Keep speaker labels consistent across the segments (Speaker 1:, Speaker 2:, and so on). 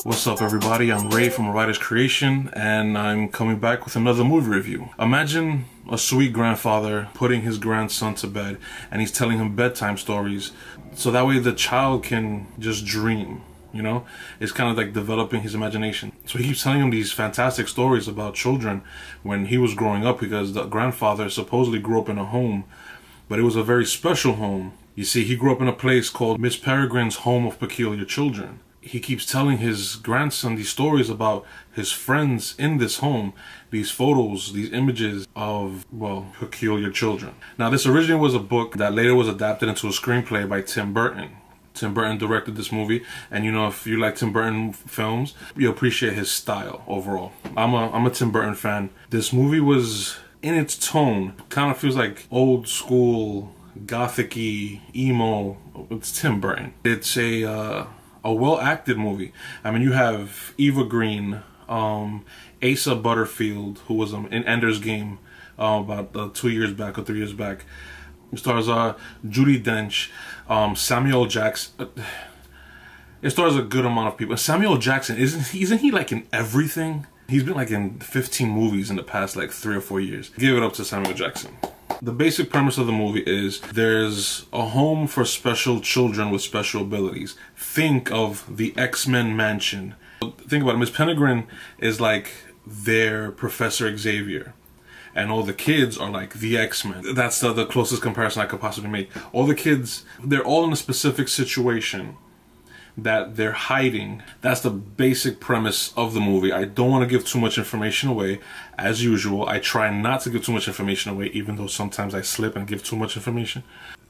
Speaker 1: What's up everybody, I'm Ray from A Writer's Creation and I'm coming back with another movie review. Imagine a sweet grandfather putting his grandson to bed and he's telling him bedtime stories so that way the child can just dream, you know? It's kind of like developing his imagination. So he keeps telling him these fantastic stories about children when he was growing up, because the grandfather supposedly grew up in a home, but it was a very special home. You see, he grew up in a place called Miss Peregrine's Home of Peculiar Children. He keeps telling his grandson these stories about his friends in this home, these photos, these images of, well, peculiar children. Now, this originally was a book that later was adapted into a screenplay by Tim Burton. Tim Burton directed this movie, and you know, if you like Tim Burton films, you appreciate his style overall. I'm a Tim Burton fan. This movie was, in its tone, kind of feels like old school, gothic-y, emo. It's Tim Burton. It's a well-acted movie. I mean, you have Eva Green, Asa Butterfield, who was in Ender's Game about 2 years back or 3 years back. It stars Judi Dench, Samuel L.Jackson. It stars a good amount of people. Samuel L.Jackson, isn't he like in everything? He's been like in 15 movies in the past like 3 or 4 years. Give it up to Samuel Jackson. The basic premise of the movie is there's a home for special children with special abilities. Think of the X-Men mansion. Think about it. Miss Peregrine is like their Professor Xavier. And all the kids are like the X-Men. That's the closest comparison I could possibly make. All the kids, they're all in a specific situation that they're hiding. That's the basic premise of the movie. I don't want to give too much information away. As usual, I try not to give too much information away, even though sometimes I slip and give too much information.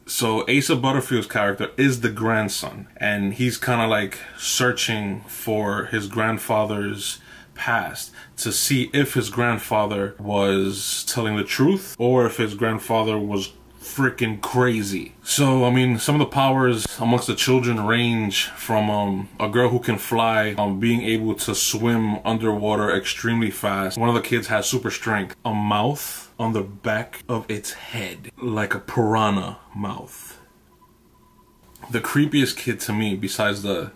Speaker 1: So Asa Butterfield's character is the grandson, and he's kind of like searching for his grandfather's past to see if his grandfather was telling the truth or if his grandfather was freaking crazy. So I mean, some of the powers amongst the children range from a girl who can fly, being able to swim underwater extremely fast. One of the kids has super strength, a mouth on the back of its head like a piranha mouth. The creepiest kid to me, besides the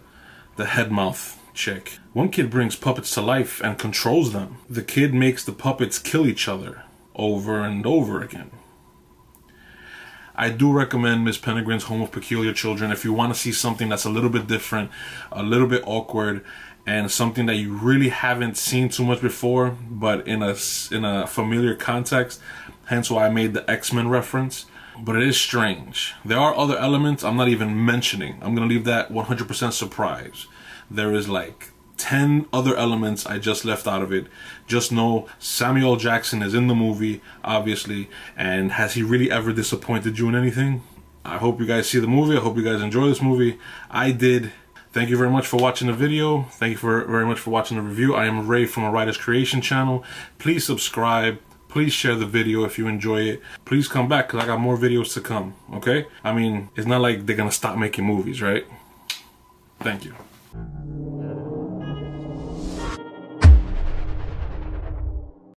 Speaker 1: head mouth chick, one kid brings puppets to life and controls them. The kid makes the puppets kill each other over and over again. I do recommend Miss Peregrine's Home of Peculiar Children if you want to see something that's a little bit different, a little bit awkward, and something that you really haven't seen too much before, but in a familiar context. Hence why I made the X-Men reference. But it is strange. There are other elements I'm not even mentioning. I'm going to leave that 100% surprise. There is like 10 other elements I just left out of it. Just know Samuel L. Jackson is in the movie, obviously, and has he really ever disappointed you in anything? I hope you guys see the movie. I hope you guys enjoy this movie. I did. Thank you very much for watching the video. Thank you very much for watching the review. I am Ray from A Writer's Creation channel. Please subscribe. Please share the video if you enjoy it. Please come back because I got more videos to come, okay? I mean, it's not like they're gonna stop making movies, right? Thank you.